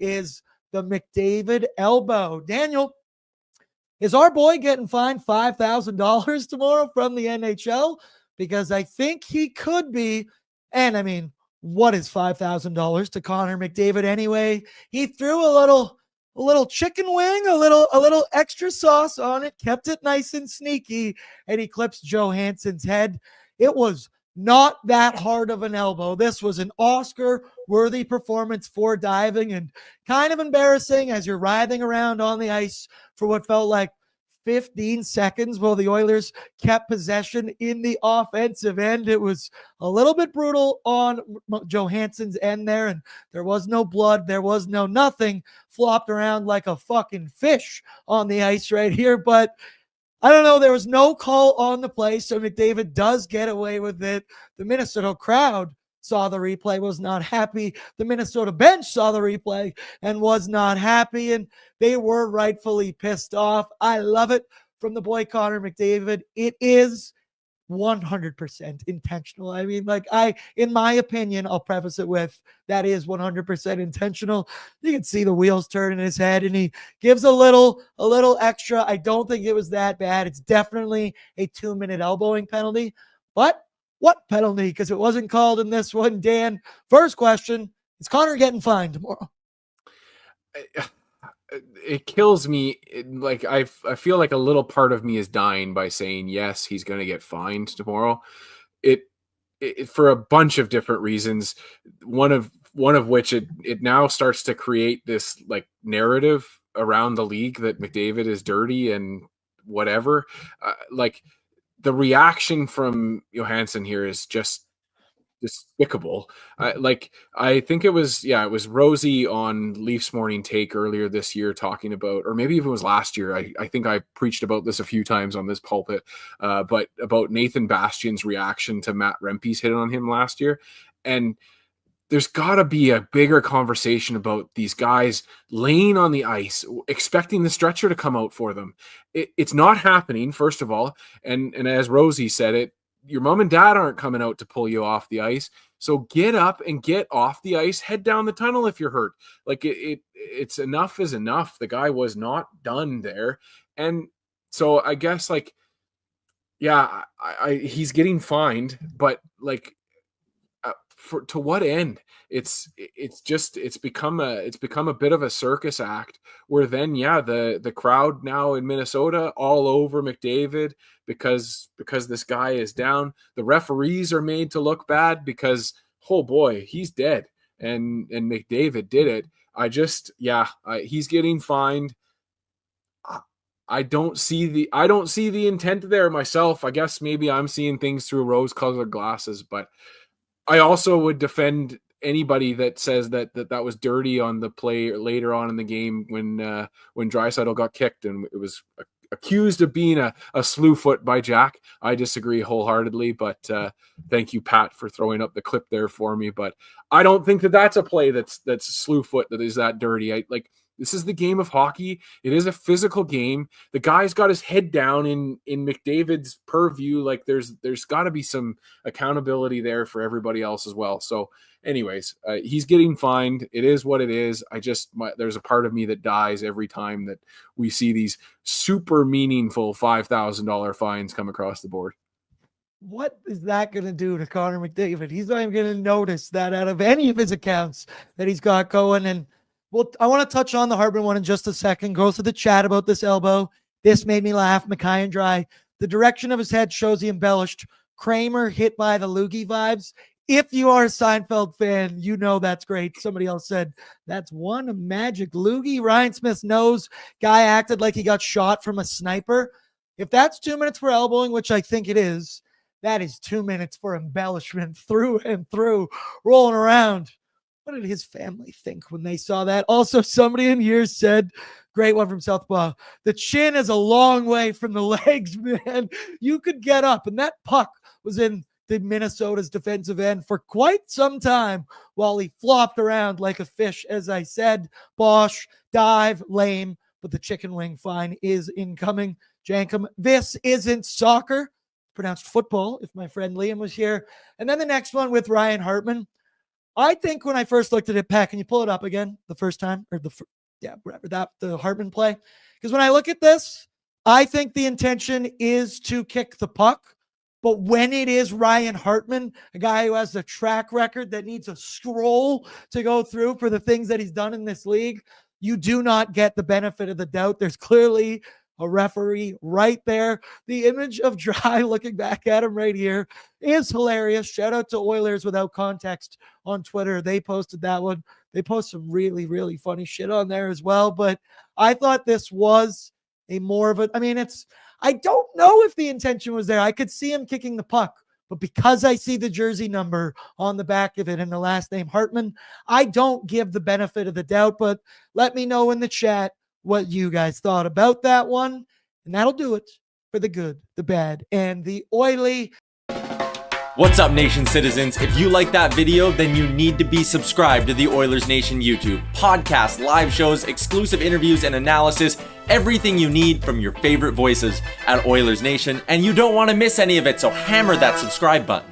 is the McDavid elbow. Daniel, is our boy getting fined $5,000 tomorrow from the NHL? Because I think he could be. And I mean, what is $5,000 to Connor McDavid anyway? He threw a little chicken wing, a little extra sauce on it, kept it nice and sneaky, and he clips Johansson's head. It was not that hard of an elbow. This was an Oscar-worthy performance for diving, and kind of embarrassing as you're writhing around on the ice for what felt like 15 seconds while the Oilers kept possession in the offensive end. It was a little bit brutal on Johansson's end there, and there was no blood. There was no nothing. Flopped around like a fucking fish on the ice right here, but I don't know. There was no call on the play, so McDavid does get away with it. The Minnesota crowd saw the replay, was not happy. The Minnesota bench saw the replay and was not happy, and they were rightfully pissed off. I love it from the boy Connor McDavid. It is 100% intentional. I mean, in my opinion, I'll preface it with that is 100% intentional. You can see the wheels turn in his head, and he gives a little extra. I don't think it was that bad. It's definitely a 2-minute elbowing penalty, but what penalty? Because it wasn't called in this one. Dan, first question, is Connor getting fined tomorrow? It kills me. I feel like a little part of me is dying by saying, yes, he's going to get fined tomorrow. It for a bunch of different reasons. One of which it now starts to create this like narrative around the league that McDavid is dirty and whatever. The reaction from Johansson here is just despicable. I think it was Rosie on Leafs Morning Take earlier this year talking about, or maybe even it was last year. I think I preached about this a few times on this pulpit, but about Nathan Bastian's reaction to Matt Rempe's hit on him last year. And there's got to be a bigger conversation about these guys laying on the ice, expecting the stretcher to come out for them. It's not happening, first of all. And as Rosie said it, your mom and dad aren't coming out to pull you off the ice. So get up and get off the ice, head down the tunnel if you're hurt. It's enough is enough. The guy was not done there. And so I guess he's getting fined, but to what end? It's become a bit of a circus act where then the crowd now in Minnesota all over McDavid because this guy is down. The referees are made to look bad because, oh boy, he's dead and McDavid did it. He's getting fined. I don't see the intent there myself. I guess maybe I'm seeing things through rose-colored glasses, but I also would defend anybody that says that was dirty on the play later on in the game when Draisaitl got kicked and it was accused of being a slewfoot by Jack. I disagree wholeheartedly, but thank you, Pat, for throwing up the clip there for me. But I don't think that's a play that's slewfoot, that is that dirty. This is the game of hockey. It is a physical game. The guy's got his head down in McDavid's purview. There's got to be some accountability there for everybody else as well. So anyways, he's getting fined. It is what it is. There's a part of me that dies every time that we see these super meaningful $5,000 fines come across the board. What is that going to do to Connor McDavid? He's not even going to notice that out of any of his accounts that he's got going. And well, I want to touch on the Hartman one in just a second. Go through the chat about this elbow. This made me laugh. Mackay and Dry. The direction of his head shows he embellished. Kramer hit by the loogie vibes. If you are a Seinfeld fan, you know that's great. Somebody else said that's one magic loogie. Ryan Smith's nose. Guy acted like he got shot from a sniper. If that's 2 minutes for elbowing, which I think it is, that is 2 minutes for embellishment through and through, rolling around. What did his family think when they saw that? Also, somebody in here said, great one from Southpaw, the chin is a long way from the legs, man. You could get up, and that puck was in the Minnesota's defensive end for quite some time while he flopped around like a fish, as I said. Bosch, dive, lame, but the chicken wing fine is incoming. Jankum, this isn't soccer. Pronounced football, if my friend Liam was here. And then the next one with Ryan Hartman. I think when I first looked at it, Pat, can you pull it up again the first time? Or the Hartman play? Because when I look at this, I think the intention is to kick the puck. But when it is Ryan Hartman, a guy who has a track record that needs a scroll to go through for the things that he's done in this league, you do not get the benefit of the doubt. There's clearly a referee right there. The image of Dry looking back at him right here is hilarious. Shout out to Oilers Without Context on Twitter. They posted that one. They post some really, really funny shit on there as well. But I thought this was a more of a, I don't know if the intention was there. I could see him kicking the puck, but because I see the jersey number on the back of it and the last name Hartman, I don't give the benefit of the doubt. But let me know in the chat what you guys thought about that one. And that'll do it for the good, the bad, and the oily. What's up, Nation citizens? If you like that video, then you need to be subscribed to the Oilers Nation YouTube. Podcasts, live shows, exclusive interviews, and analysis. Everything you need from your favorite voices at Oilers Nation. And you don't want to miss any of it, so hammer that subscribe button.